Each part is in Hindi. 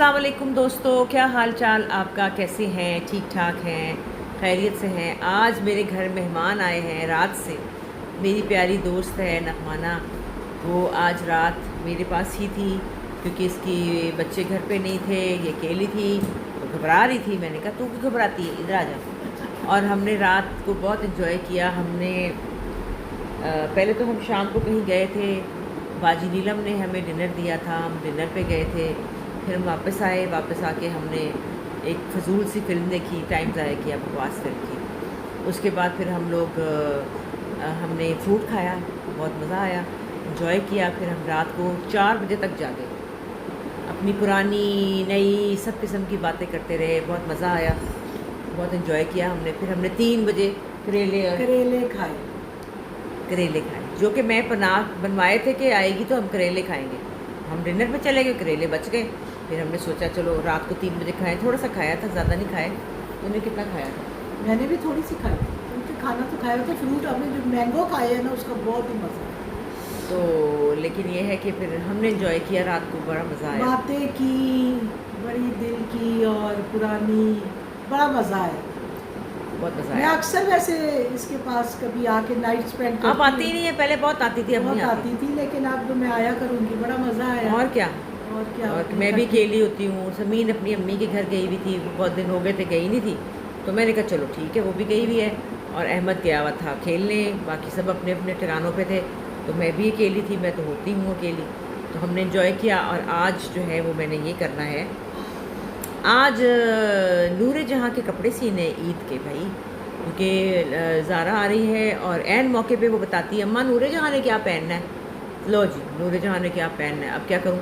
अस्सलाम वालेकुम दोस्तों, क्या हाल चाल आपका, कैसे हैं? ठीक ठाक हैं, खैरियत से हैं। आज मेरे घर मेहमान आए हैं रात से। मेरी प्यारी दोस्त है नगमाना, वो आज रात मेरे पास ही थी क्योंकि इसके बच्चे घर पे नहीं थे, ये अकेली थी तो घबरा रही थी। मैंने कहा तू क्यों घबराती है, इधर आ जा। और हमने रात को बहुत इन्जॉय किया। हमने पहले तो हम शाम को कहीं गए थे, बाजी नीलम ने हमें डिनर दिया था, हम डिनर पे गए थे। फिर हम वापस आए, वापस आके हमने एक फजूल सी फ़िल्म देखी, टाइम ज़ाया किया, बकवास फिल्म की। उसके बाद फिर हम लोग हमने फूड खाया, बहुत मज़ा आया, इन्जॉय किया। फिर हम रात को 4 बजे तक जागे, अपनी पुरानी नई सब किस्म की बातें करते रहे, बहुत मज़ा आया, बहुत इन्जॉय किया हमने। फिर हमने 3 बजे करेले खाए, जो कि मैं बनवाए थे कि आएगी तो हम करेले खाएंगे। हम डिनर पे चले गए, करेले बच गए। फिर हमने सोचा चलो रात को 3 बजे खाएं। थोड़ा सा खाया था, ज़्यादा नहीं खाए। तुमने कितना खाया था? मैंने भी थोड़ी सी खाई, क्योंकि खाना तो खाया था। फ्रूट हमने जो मैंगो खाया है ना, उसका बहुत ही मज़ा है। तो लेकिन ये है कि फिर हमने एंजॉय किया, रात को बड़ा मज़ा आया, बातें की, बड़ी दिल की और पुरानी, बड़ा मज़ा आया। बहुत मज़ा मैं आया। अक्सर वैसे इसके पास कभी आके नाइट स्पेंड करती आप आती ही नहीं है, पहले बहुत आती थी, अब बहुत नहीं आती थी, लेकिन अब मैं आया करूँगी, बड़ा मज़ा आया। और क्या। और क्या, और मैं भी अकेली होती हूँ। समीन अपनी अम्मी के घर गई हुई थी, बहुत दिन हो गए थे गई नहीं थी, तो मैंने कहा चलो ठीक है, वो भी गई हुई है। और अहमद गया हुआ था खेलने, बाकी सब अपने अपने ठिकानों पे थे, तो मैं भी अकेली थी, मैं तो होती हूँ अकेली। तो हमने इन्जॉय किया। और आज जो है वो मैंने ये करना है, आज नूरे जहाँ के कपड़े सीने ईद के भाई, क्योंकि ज़ारा आ रही है और एन मौके पे वो बताती है अम्मा नूरे जहाँ ने क्या पहनना है। लो जी, नूरे जहाँ ने क्या पहनना है, अब क्या करूँ।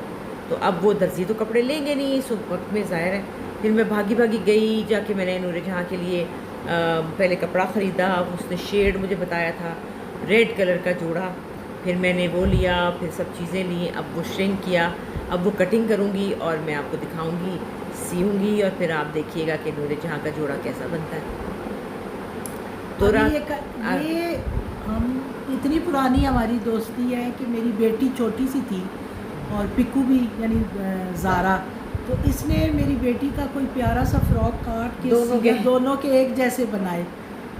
तो अब वो दर्जी तो कपड़े लेंगे नहीं इस वक्त में, ज़ाहिर है। फिर मैं भागी भागी गई, जाके मैंने नूरे जहाँ के लिए पहले कपड़ा ख़रीदा। उसने शेड मुझे बताया था, रेड कलर का जोड़ा। फिर मैंने वो लिया, फिर सब चीज़ें ली। अब वो श्रिंक किया, अब वो कटिंग करूँगी और मैं आपको दिखाऊँगी, सीऊँगी, और फिर आप देखिएगा कि नूरे जहाँ का जोड़ा कैसा बनता है। तो ये हम इतनी पुरानी हमारी दोस्ती है कि मेरी बेटी छोटी सी थी और पिकू भी, यानी ज़ारा, तो इसने मेरी बेटी का कोई प्यारा सा फ्रॉक काट के दोनों के एक जैसे बनाए।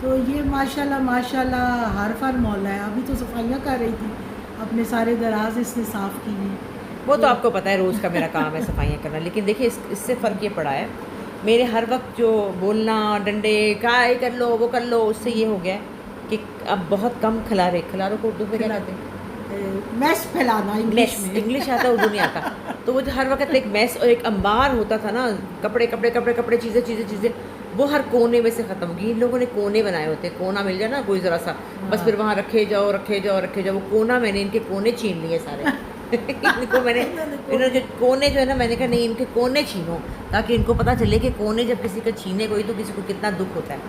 तो ये माशाल्लाह माशाल्लाह हर फन मौला है। अभी तो सफाइयाँ कर रही थी, अपने सारे दराज इसने साफ़ किए। वो तो आपको पता है रोज़ का मेरा काम है सफाइयाँ करना। लेकिन देखिए इससे फ़र्क ये पड़ा है, मेरे हर वक्त जो बोलना, डंडे काय कर लो, वो कर लो, उससे ये हो गया है कि अब बहुत कम खिलारों को उर्दू में क्या कहते हैं? मैस फैलाना इंग्लिश में। इंग्लिश आता, उर्दू नहीं आता। तो वो जो हर वक्त एक मैस और एक अंबार होता था ना, कपड़े कपड़े कपड़े कपड़े, चीज़ें चीज़ें चीज़ें, वो हर कोने में से ख़त्म हो गई। इन लोगों ने कोने बनाए होते हैं, कोना मिल जाए ना कोई ज़रा सा, बस फिर वहाँ रखे जाओ रखे जाओ रखे जाओ। वो कोना, मैंने इनके कोने छीन लिए सारे। इनको मैंने, इन्होंने जो कोने जो है ना, मैंने कहा नहीं इनके कोने छीनो, ताकि इनको पता चले कि कोने जब किसी का छीने कोई तो किसी को कितना दुख होता है।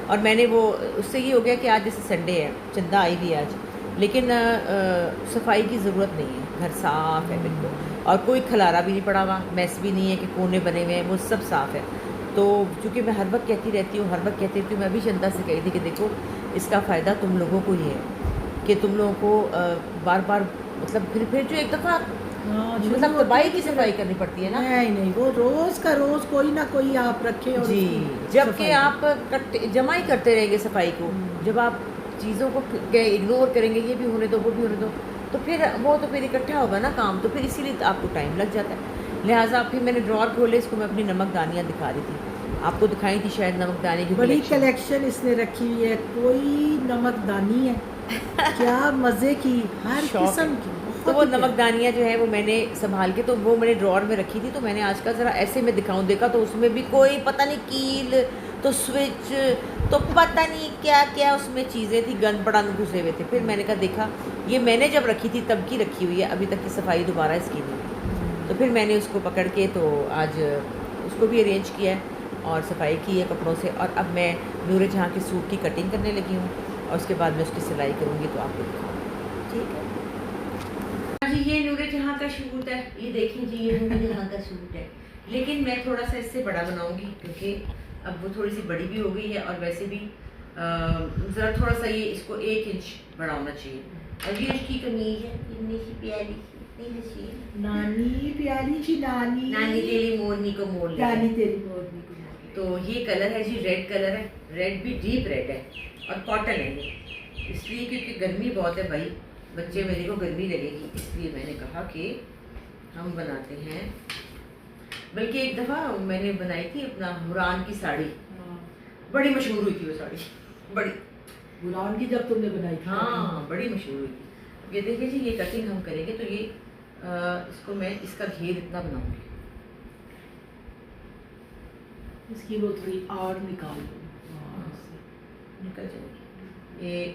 और मैंने वो, उससे ये हो गया कि आज जैसे संडे है, चंदा आई भी आज, लेकिन सफाई की ज़रूरत नहीं है, घर साफ़ है बिल्कुल, और कोई खलारा भी नहीं पड़ा हुआ, मैस भी नहीं है कि कोने बने हुए हैं, वो सब साफ़ है। तो चूँकि मैं हर वक्त कहती रहती हूँ, मैं अभी चंदा से कही थी कि देखो इसका फ़ायदा तुम लोगों को ही है कि तुम लोगों को बार बार, मतलब फिर जो एक दफ़ा मतलब तबाही की सफाई करनी पड़ती है ना। नहीं, वो रोज़ का रोज़ कोई ना कोई आप रखे और जी, जबकि आप जमा ही करते रहेंगे सफाई को। जब आप चीज़ों को इग्नोर करेंगे, ये भी होने दो वो भी होने दो, तो फिर वो तो फिर इकट्ठा होगा ना काम, तो फिर इसीलिए आपको टाइम लग जाता है। लिहाजा फिर मैंने ड्रॉर खोले, इसको मैं अपनी नमकदानियाँ दिखा रही थी, आपको दिखाई थी शायद नमकदानी की बड़ी कलेक्शन इसने रखी हुई है। कोई नमकदानी है क्या मज़े की, हर किस्म की। तो वो नमकदानियाँ जो है वो मैंने संभाल के, तो वो मैंने ड्रॉर में रखी थी। तो मैंने आज का ज़रा ऐसे में दिखाऊं, देखा तो उसमें भी कोई पता नहीं कील, तो स्विच, तो पता नहीं क्या क्या उसमें चीज़ें थी, गन पड़ा घुसे हुए थे। फिर मैंने कहा देखा ये मैंने जब रखी थी तब की रखी हुई है, अभी तक की सफाई दोबारा इसकी नहीं। तो फिर मैंने उसको पकड़ के तो आज उसको भी अरेंज किया है और सफाई की है कपड़ों से। और अब मैं नूरे जहाँ के सूट की कटिंग करने लगी हूँ, और उसके बाद मैं उसकी सिलाई करूँगी, तो आपको दिखाऊँगी, ठीक है जी। ये नूरे जहाँ का सूट है, ये देखें जी, ये नूरे जहाँ का सूट है, लेकिन मैं थोड़ा सा इससे बड़ा बनाऊंगी क्योंकि अब वो थोड़ी सी बड़ी भी हो गई है, और वैसे भी ज़रा थोड़ा सा ये इसको 1 इंच बड़ा होना चाहिए। और ये इसकी कमीज है, इतनी सी प्यारी सी, कितनी हसी है। नानी प्यारी सी नानी, नानी तेरी मोरनी को मोड़ ले। नानी तेरी मोरनी को मोड़ ले। तो ये कलर है जी, रेड कलर है, रेड भी डीप रेड है और कॉटन है ये, इसलिए क्योंकि गर्मी बहुत है भाई, बच्चे मेरे को गर्मी लगेगी, इसलिए मैंने कहा कि हम बनाते हैं। बल्कि एक दफ़ा मैंने बनाई थी अपना हुरान की साड़ी, बड़ी मशहूर हुई थी वो साड़ी, बड़ी हुरान की जब तुमने बनाई थी। हाँ बड़ी मशहूर हुई थी। ये देखिए जी, ये कटिंग हम करेंगे तो ये इसको मैं इसका घेर इतना बनाऊंगी, इसकी वो थोड़ी आड़ निकाल लो, निकल जाएगी ये।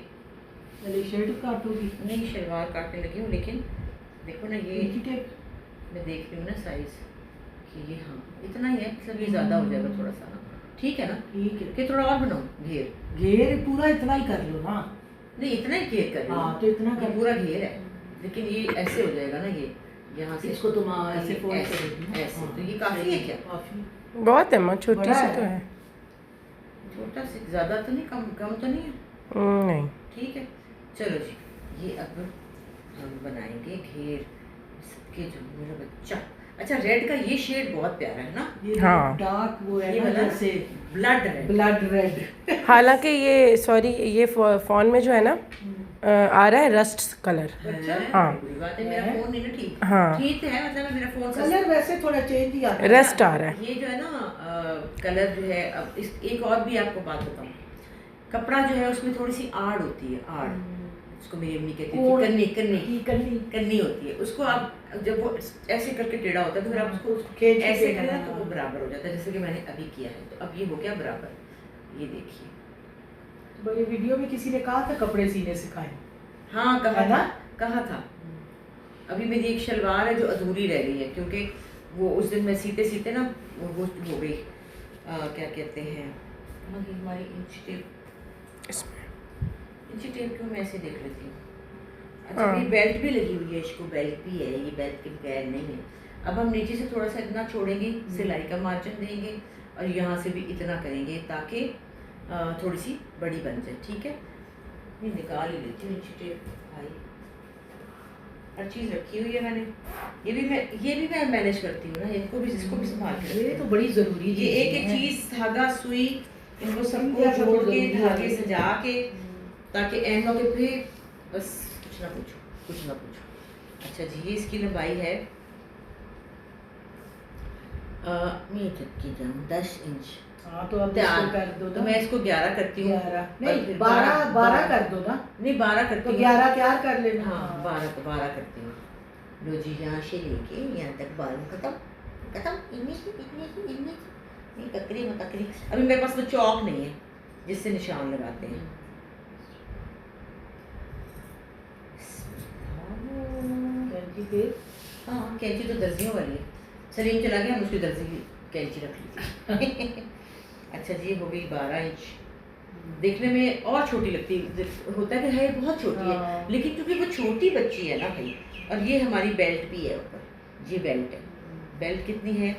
पहले शर्ट काटोगी? नहीं, शलवार काटने लगी हूँ, लेकिन देखो ना ये टेप मैं देख रही हूँ ना साइज कि ये हाँ इतना ही है, मतलब ये ज़्यादा हो जाएगा थोड़ा सा ना, ठीक है ना? ठीक है कि थोड़ा और बनाऊँ घेर? घेर पूरा इतना ही कर लो ना। नहीं इतना ही घेर कर, हाँ तो इतना ये कर। पूरा घेर है, लेकिन ये ऐसे हो जाएगा ना, ये यहाँ से इसको तुम ऐसे फोल्ड ऐसे करोगी ना? ऐसे, हाँ, तो ये काफ़ी है क्या? काफी बहुत है माँ, छोटी बड़ा सी है। तो है। छोटा से ज़्यादा तो नहीं, कम कम तो नहीं है? नहीं। ठीक है चलो जी, ये अब हम बनाएंगे घेर इसके, जो मेरा बच्चा। अच्छा, रेड का ये शेड बहुत प्यारा है ना, ये हाँ। डार्क वो है ये ना, वाला जैसे ब्लड रेड। Blood red. हालांकि ये सॉरी, ये फोन में जो है ना आ रहा है रस्ट कलर। अच्छा हाँ। बुरी बात है, मेरा फोन नहीं ना ठीक। हाँ। ठीक है, मतलब मेरा फोन कलर वैसे थोड़ा चेंज ही आता है। रस्ट आ रहा है। ये जो है ना कलर जो है, अब इस एक और भी आपको बात बताऊँ, कपड़ा जो है उसमें थोड़ी सी आड़ होती है, आड़, उसको मेरी अम्मी कहती थी, कन्नी कन्नी कन्नी कन्नी होती है। उसको आप जब वो ऐसे करके टेढ़ा होता है तो फिर आप उसको खींच के ऐसे टेढ़ा, करें तो वो बराबर हो जाता है, जैसे कि मैंने अभी किया है। तो अब ये हो गया बराबर, ये देखिए। तो ये वीडियो में किसी ने कहा था कपड़े सीने सिखाए। हाँ कहा है था, ना? कहा था। अभी मेरी एक शलवार है जो अधूरी रह गई है, क्योंकि वो उस दिन मैं सीते सीते ना वो हो गई, क्या कहते हैं हमारी इंच टेप, इसमें इंची टेप क्यों मैं ऐसे देख लेती हूँ। अच्छा हाँ। ये बेल्ट भी लगी हुई है, इसको बेल्ट भी है, ये बेल्ट के बगैर नहीं है। अब हम नीचे से थोड़ा सा इतना छोड़ेंगे, सिलाई का मार्जिन देंगे और यहाँ से भी इतना करेंगे ताकि थोड़ी सी बड़ी बन जाए, ठीक है? ये निकाल ही लेती हूँ इंची टेप भाई, हर चीज़ रखी हुई है मैंने। ये भी मैं मैनेज करती हूँ ना, इनको भी इसको भी संभाल के ये रखती तो हूँ। बड़ी जरूरी ये एक एक है। चीज़, धागा सुई, इनको सबको इनका जोड़ बहुत के जरूरी है। धागे सजा के, ताकि एंड मौके पे बस कुछ ना पूछो, कुछ ना पूछो। अच्छा जी, ये इसकी लंबाई है मीटर की जाऊँ 10 इंच। हाँ तो अब इसको कर दो तो ना। मैं इसको 11 करती हूँ। 11 नहीं 12 कर दो ना। नहीं 12 करती तो हूँ। 11 तैयार कर लेना। हाँ 12 करती हूँ। लो जी, यहाँ से लेके यहाँ तक बाल खत्म खत्म, इतनी नहीं ककरी मककरी। अभी मेरे पास वो चौक नहीं है जिससे निशान लगाते हैं। कैंची के हाँ कैंची तो दर्जियों वाली है, सलीम चला गया, हम उसकी दर्जी की कैंची रख ली। अच्छा जी, हो गई 12 इंच। देखने में और छोटी लगती होता है कि है बहुत छोटी है, हाँ। लेकिन क्योंकि वो छोटी बच्ची है ना भाई, और ये हमारी बेल्ट भी है ऊपर, ये बेल्ट है। बेल्ट कितनी है?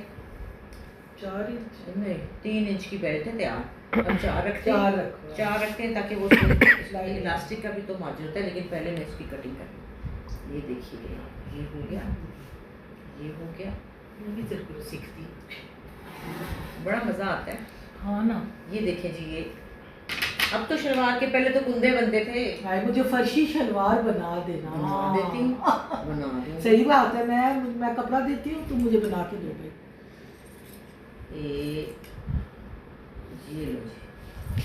4 इंच नहीं 3 इंच की बेल्ट है तैयार। हम 4 रखते हैं, 4 रखो। 4 रखते हैं ताकि वो इलास्टिक का भी तो मार्जिन होता है, लेकिन पहले मैं इसकी कटिंग कर लूँ। ये देखिए, ये हो गया, ये हो गया। ये भी तेरे को सीखती, बड़ा मज़ा आता है। हाँ ना। ये देखें जी, ये अब तो शलवार के पहले तो कुंदे बनते थे। भाई मुझे फर्शी शलवार बना देना। बना देती हूँ, बना दूँ। सही बात है, मैं कपड़ा देती हूँ, तुम मुझे बना के दोगे। ये लो जी।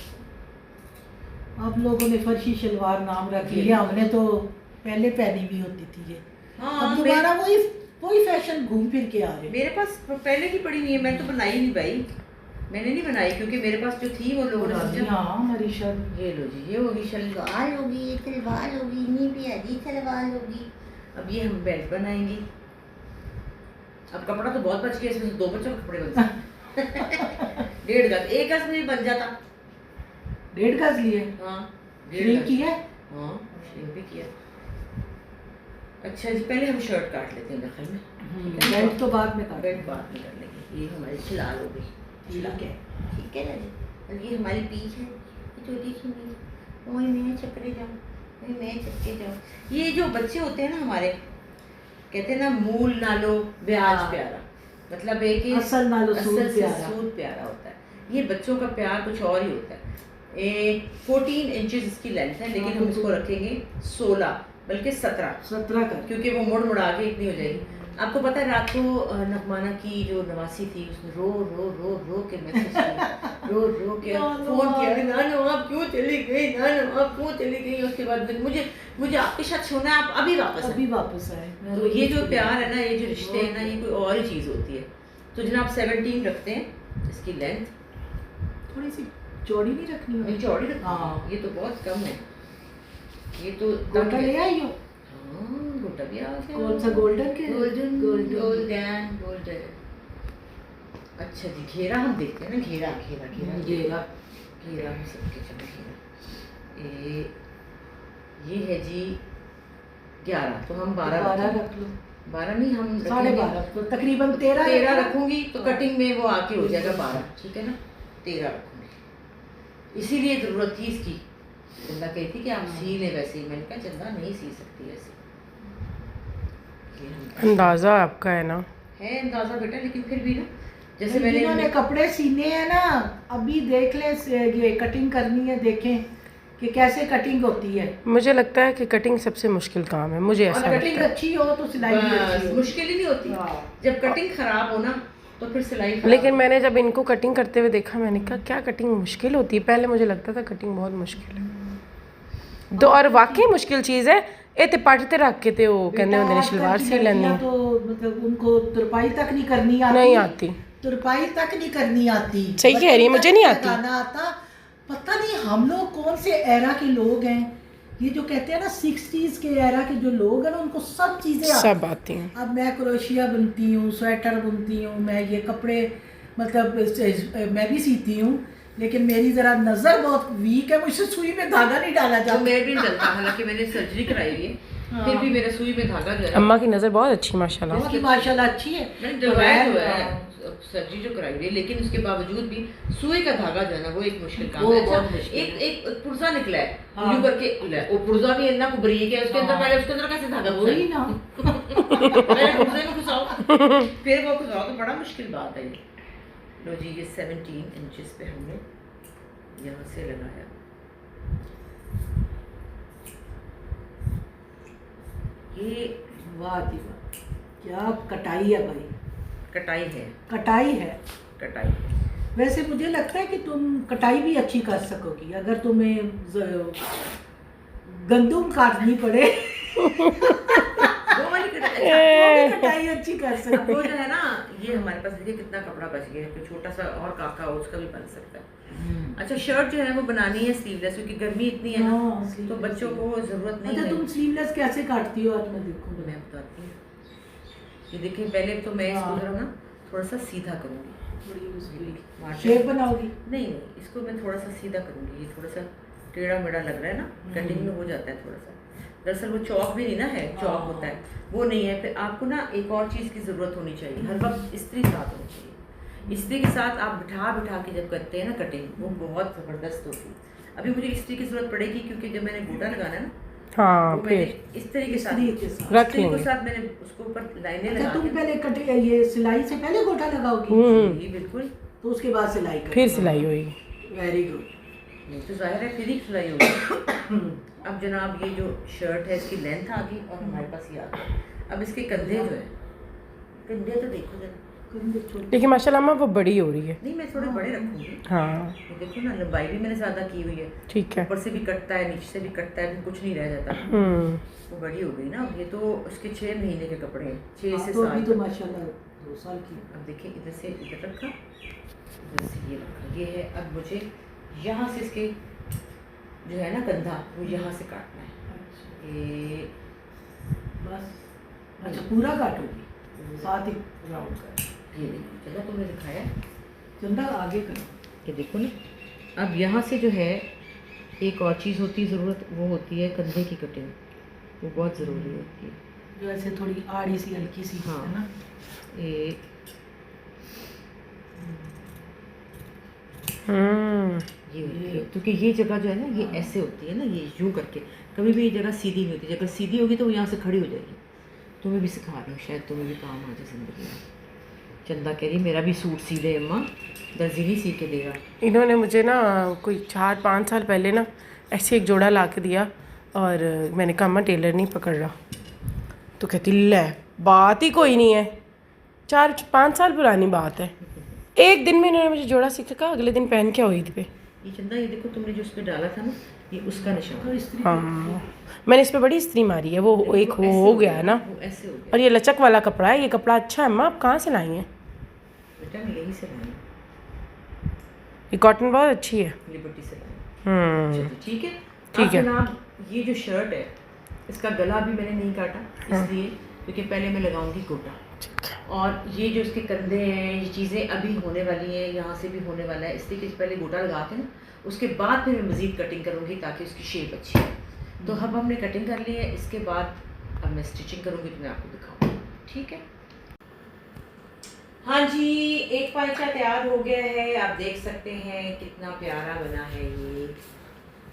आप लोगों ने फर्शी शलवार नाम रख लिया, हमने तो पहले पहनी भी होती थी ये। हाँ अब दोबारा वही फैशन घूम फिर के आ रहे। मेरे पास पहले की पड़ी हुई है, मैं तो बनाई नहीं भाई, मैंने नहीं बनाई क्योंकि मेरे पास जो थी वो लोगों ने समझा। हाँ हमारी शर्ट। ये लो जी, ये होगी शलवार, होगी ये सलवार, होगी इतनी प्यारी सलवार होगी। अब ये हम बेल्ट बनाएंगे। अब कपड़ा तो बहुत बच गया, इसमें से 2 बच्चों के कपड़े बन सकते। 1.5 गज, 1 गज में भी बन जाता। 1.5 गज लिए? हाँ श्रिंक किया? हाँ श्रिंक भी किया। अच्छा जी, पहले हम शर्ट काट लेते हैं दखल में, बेल्ट तो बाद में काट। बेल्ट बाद में कर लेंगे। ये हमारी सिलाल हो गई, ठीक है। ठीक है ना जी। और ये हमारी पीच है, ये छोटी सी मेरी, वही मैं चक्रे जाऊँ, वही मैं चक्के जाऊँ। ये जो बच्चे होते हैं ना हमारे, कहते हैं ना, मूल नालो ब्याज हाँ। प्यारा, मतलब है कि असल नालो सूद असल से प्यारा। सूद प्यारा होता है। ये बच्चों का प्यार कुछ और ही होता है। 14 इंचेस इसकी लेंथ है, लेकिन हम इसको रखेंगे 16 बल्कि 17 का, क्योंकि वो मुड़ मुड़ा के इतनी हो जाएगी। आपको पता है रात को नगमाना की जो नवासी थी उसने रो रो रो रो के मैसेज किया, रो रो के फोन किया, नानो आप क्यों चली गई, नानो आप क्यों चली गई। उसके बाद मुझे आपके साथ सोना है, आप अभी वापस आए। तो ये जो प्यार है ना, ये जो रिश्ते हैं ना, ये कोई और ही चीज़ होती है। तो जनाब 17 रखते हैं इसकी लेंथ, थोड़ी सी चौड़ी नहीं रखनी है, चौड़ी रखनी है। हाँ। ये तो बहुत कम है, ये तो गोटा ले आई हो, गोटा भी आ गया। कौन सा गोल्डन के, गोल्डन। अच्छा जी, घेरा हम देखते हैं ना, घेरा हम सबके, चलो घेरा ये है जी 11, तो हम 12 रख लो, 12 नहीं, हम 12.5, तो तकरीबन 13 रखूंगी, तो कटिंग में वो आके हो जाएगा 12, ठीक है ना। 13 रखूंगी, इसीलिए ज़रूरत थी इसकी। चंदा कही थी कि आप सी लें वैसे ही, मैंने कहा चंदा नहीं सी सकती ऐसे। अंदाज़ा आपका है ना, है अंदाज़ा बेटा, लेकिन फिर भी ना, जैसे जिन्होंने मैंने कपड़े सीने हैं ना, अभी देख लें, ये कटिंग करनी है, देखें कि कैसे कटिंग होती है। मुझे लगता है कि कटिंग सबसे मुश्किल काम है, मुझे ऐसा और कटिंग लगता है। अच्छी हो तो सिलाई भी अच्छी हो। मुश्किल ही नहीं होती, हाँ। जब कटिंग खराब हो ना तो फिर सिलाई खराब लेकिन मैंने जब इनको कटिंग करते हुए देखा, मैंने कहा क्या कटिंग मुश्किल होती है। पहले मुझे लगता था कटिंग बहुत मुश्किल है, तो और वाकई मुश्किल चीज़ है। ये ते पट ते रख के ते वो कहने होंगे ने शलवार सी लेनी, तो मतलब उनको तुरपाई तक नहीं करनी आती, नहीं आती, तुरपाई तक नहीं करनी आती। सही कह रही है, मुझे नहीं आती। गाना आता, पता नहीं हम लोग कौन से एरा के लोग हैं, ये जो कहते हैं ना 60s के एरा के जो लोग हैं ना, उनको सब चीज़ें सब आती हैं। अब मैं क्रोशिया बुनती हूँ, स्वेटर बुनती हूँ, मैं ये कपड़े मतलब मैं भी सीती हूँ, लेकिन मेरी ज़रा नज़र बहुत वीक है, मुझसे सुई में धागा नहीं डाला तो जाता। मेरे भी नहीं डलता, हालांकि मैंने सर्जरी कराई हुई है, फिर भी मेरा सुई में धागा जो है, अम्मा की नज़र बहुत अच्छी माशाल्लाह। उसकी माशाल्लाह अच्छी है, मैंने डलवाया जो है सर्जरी जो कराई हुई है, लेकिन उसके बावजूद भी सुई का धागा जो है ना, वो एक मुश्किल काम वो है। बहुत अच्छा, मुश्किल एक पुर्जा निकला है, हाँ। यूं करके वो पुर्जा भी इतना बरीक है, उसके अंदर पहले उसके अंदर कैसे धागा वही ना। पहले पुर्जे में घुसाओ, फिर वो घुसाओ, तो बड़ा मुश्किल बात है ये। लो जी, ये 17 इंचेस पे हमने यहाँ से लगाया, ये वाह जी वाह, क्या कटाई है भाई, कटाई है, कटाई है। कटाई है। वैसे मुझे लगता है कि तुम कटाई भी अच्छी कर सकोगी, अगर तुम्हें गंदुम काटनी पड़े वो वाली कटाई, तो भी कटाई अच्छी कर अब सकते वो जो है ना, ये हमारे पास देखिए कितना कपड़ा बच गया है, तो छोटा सा और काका हो उसका भी बन सकता है। अच्छा, शर्ट जो है वो बनानी है स्लीवलेस, क्योंकि गर्मी इतनी है ना, हाँ, तो sleeveless बच्चों को जरूरत नहीं अच्छा, है। तुम स्लीवलेस कैसे काटती हो, आज मैं देखूँ। मैं बताती हूँ, ये देखिए, पहले तो मैं इसको हाँ। जरा ना थोड़ा सा सीधा करूँगी, शेप बनाओगी। नहीं, इसको मैं थोड़ा सा सीधा करूँगी, ये थोड़ा सा टेढ़ा मेढ़ा लग रहा है ना, कटिंग में हो जाता है थोड़ा सा। दरअसल वो चौक भी नहीं ना है, चौक होता है वो नहीं है। फिर आपको ना एक और चीज़ की ज़रूरत होनी चाहिए, हर वक्त इस्त्री साथ होनी चाहिए। इस्त्री के साथ आप बिठा के जब करते हैं ना कटिंग, वो बहुत ज़बरदस्त होती है। अभी मुझे इस्त्री की ज़रूरत पड़ेगी, क्योंकि जब मैंने गोटा लगाना है ना, हाँ, वो फिर मैंने इस्त्री के साथ रख इस्त्री लेंगे। के साथ मैंने उसको ऊपर लाइनें अच्छा, लगा तुम के, पहले कटे ये सिलाई से पहले गोटा लगाओगी, जी बिल्कुल, तो उसके बाद सिलाई करोगी। फिर सिलाई होगी। Very good. नहीं तो जाहिर है फिर ही सिलाई होगी। अब जनाब, ये जो शर्ट है इसकी लेंथ आ गई और हमारे पास ये आ गया। अब इसके कंधे जो है, कंधे तो देखो जरा, लेकिन माशाल्लाह अम्मा वो बड़ी हो रही है। नहीं मैं थोड़े बड़े रखूँगी। हाँ, ये देखो ना, लंबाई भी मैंने ज़्यादा की हुई है, ठीक है। ऊपर से भी कटता है, नीचे से भी कटता है, कुछ नहीं रह जाता, वो बड़ी हो गई ना। अब ये तो उसके 6 महीने के कपड़े हैं, 6 से 7। अभी तो माशाल्लाह 2 साल की। अब देखिए, इधर से इधर रखा, इधर से ये रखा, ये है। अब मुझे यहाँ से इसके जो है ना कंधा, वो यहाँ से काटना है, ये बस। अच्छा, पूरा काटोगी, साथ ही राउंड कर। ये देखो, चलो तुमने दिखाया, चंदा आगे करो। ये देखो ना। अब यहाँ से जो है एक और चीज़ होती है ज़रूरत, वो होती है कंधे की कटिंग, वो बहुत ज़रूरी होती है, जो ऐसे थोड़ी आड़ी सी हल्की सी हाँ। है ना। ये ये होती है, क्योंकि ये जगह जो है ना, ये ऐसे होती है ना, ये यूँ करके, कभी भी ये जगह सीधी नहीं होती। अगर सीधी होगी तो वो यहाँ से खड़ी हो जाएगी, तुम्हें भी सिखा रही हूँ, शायद तुम्हें भी काम आ जाए ज़िंदगी में। चंदा कह रही मेरा भी सूट सी दे अम्मा, दर्जी नहीं सी के देगा। इन्होंने मुझे ना कोई 4-5 साल पहले ना ऐसे एक जोड़ा ला के दिया और मैंने कहा अम्मा टेलर नहीं पकड़ रहा, तो कहती ले बात ही कोई नहीं है, 4-5 साल पुरानी बात है। एक दिन में इन्होंने मुझे जोड़ा सीखा, अगले दिन पहन के ईद पे। ये चंदा ये देखो तुमने जो उस पर डाला था ना, ये उसका निशान है। हाँ मैंने इस पे बड़ी इस्त्री मारी है, वो एक हो गया है ना। वो ऐसे हो गया और ये लचक वाला कपड़ा है, ये कपड़ा अच्छा है अम्मा, आप कहाँ से लाई हैं? बेटा, मैं यहीं से लाई, ये कॉटन बहुत अच्छी है। लिबर्टी से लाई। चलो ठीक है। ठीक है। जनाब, ये जो शर्ट है इसका गला भी मैंने नहीं काटा, इसलिए क्योंकि पहले मैं लगाऊंगी गोटा, और ये जो इसके कंधे हैं, ये चीज़ें अभी होने वाली हैं, यहाँ से भी होने वाला है, इसलिए कि पहले गोटा लगा के ना उसके बाद फिर मैं मज़ीद कटिंग करूँगी ताकि उसकी शेप अच्छी है। तो अब हमने कटिंग कर ली है, इसके बाद अब मैं स्टिचिंग करूँगी तो मैं आपको दिखाऊँगी, ठीक है। हाँ जी, एक पाइचा तैयार हो गया है, आप देख सकते हैं कितना प्यारा बना है ये।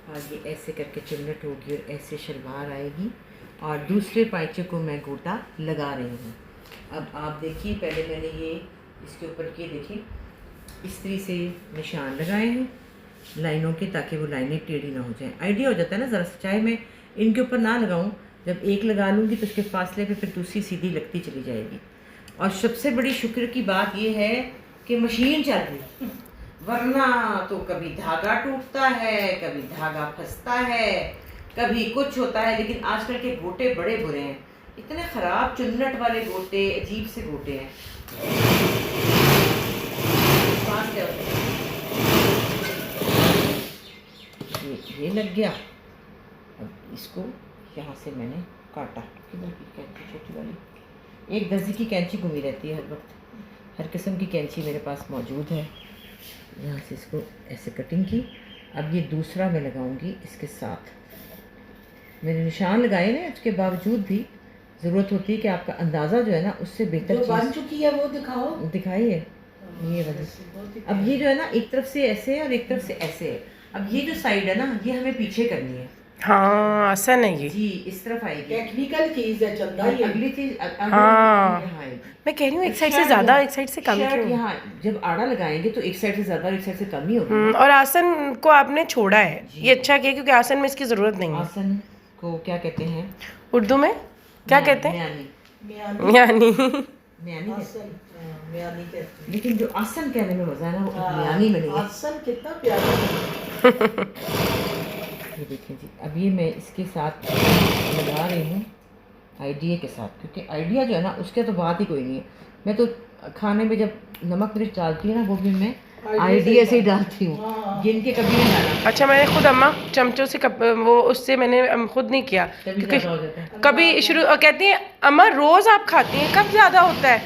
और ये ऐसे करके चुन्नट होगी और ऐसे शलवार आएगी, और दूसरे पाइचे को मैं गोटा लगा रही हूँ। अब आप देखिए, पहले मैंने ये इसके ऊपर ये देखिए इस्त्री से निशान लगाए हैं लाइनों के, ताकि वो लाइनें टेढ़ी ना हो जाएं। आइडिया हो जाता है ना ज़रा सा, चाहे मैं इनके ऊपर ना लगाऊं, जब एक लगा लूँगी तो उसके फासले पे फिर दूसरी सीधी लगती चली जाएगी। और सबसे बड़ी शुक्र की बात ये है कि मशीन चल रही, वरना तो कभी धागा टूटता है, कभी धागा फंसता है, कभी कुछ होता है। लेकिन आजकल के गोटे बड़े बुरे हैं, इतने ख़राब चुन्नट वाले गोटे, अजीब से गोटे हैं। पास क्या होता है, ये लग गया। अब इसको यहाँ से मैंने काटा, किधर की कैंची छोटी वाली, एक दर्जी की कैंची घूमी रहती है हर वक्त, हर किस्म की कैंची मेरे पास मौजूद है। यहाँ से इसको ऐसे कटिंग की। अब ये दूसरा मैं लगाऊंगी इसके साथ। मैंने निशान लगाए ना, उसके बावजूद भी ज़रूरत होती है कि आपका अंदाज़ा जो है ना उससे बेहतर जो बन चुकी है वो दिखाओ, दिखाइए। ये वजह, अब ये जो है ना एक तरफ से ऐसे है और एक तरफ से ऐसे है। अब ये जो साइड है ना ये हमें पीछे करनी है। हाँ आसान है ये जी, इस तरफ आएगी। टेक्निकल चीज है चंदा और ये। अगली चीज हाँ यहाँ आएगी। मैं कह रही हूँ एक साइड से ज़्यादा एक साइड से कम शर्ट क्यों? यहाँ जब आड़ा लगाएंगे तो एक साइड से ज़्यादा और एक साइड से कम ही होगा। और आसन को आपने छोड़ा है, ये अच्छा किया क्योंकि आसन में इसकी ज़रूरत नहीं है। आसन को क्या कहते हैं उर्दू में क्या कहते हैं? म्यानी। यानी म्यानी कहते आसन, हाँ, म्यानी कहते हैं। लेकिन जो आसन कहने में मजा है ना वो म्यानी में नहीं है। आसन कितना प्यारा है। ये देखिए जी, अब ये मैं इसके साथ लगा रही हूँ आइडिया के साथ, क्योंकि आइडिया जो है ना उसके तो बात ही कोई नहीं है। मैं तो खाने में जब नमक मिर्च डालती है ना वो भी मैं आइडिया से ही डालती हूँ, जिनके कभी नहीं डाला। अच्छा मैंने खुद अम्मा चमचों से वो उससे मैंने खुद नहीं किया कभी क्योंकि ज़्यादा हो जाता है। कभी शुरू कहती हैं अम्मा रोज़ आप खाती हैं कब ज़्यादा होता है?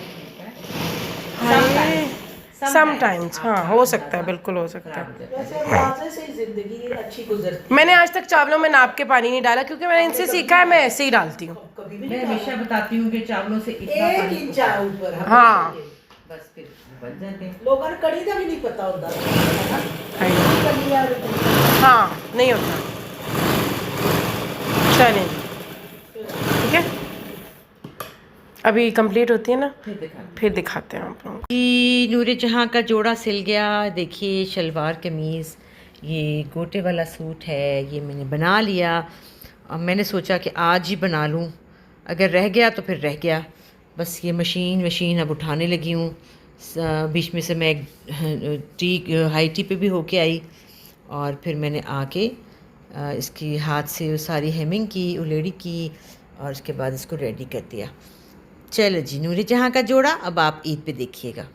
समटाइम्स हाँ हो सकता है, बिल्कुल हो सकता है। वैसे अंदाजे से ही जिंदगी अच्छी गुजरती मैंने आज तक चावलों में नाप के पानी नहीं डाला क्योंकि मैंने इनसे सीखा है, मैं ऐसे ही डालती हूँ। कभी भी मैं हमेशा बताती हूँ कि चावलों से इतना एक पानी इंच आ ऊपर हमेशा हाँ। के। बस फिर बन जाते हैं। लोगों को कड़ी का भी नहीं पता होता हाँ नहीं होता। चलिए ठीक है, अभी कंप्लीट होती है ना फिर दिखाते हैं आप लोगों को। जी, नूरे जहाँ का जोड़ा सिल गया। देखिए शलवार कमीज़, ये गोटे वाला सूट है, ये मैंने बना लिया। अब मैंने सोचा कि आज ही बना लूँ, अगर रह गया तो फिर रह गया। बस ये मशीन अब उठाने लगी हूँ। बीच में से मैं हाई टी पे भी होके आई और फिर मैंने आके इसकी हाथ से सारी हेमिंग की, उलेड़ी की और उसके बाद इसको रेडी कर दिया। चलो जी, नूरे जहाँ का जोड़ा अब आप ईद पे देखिएगा।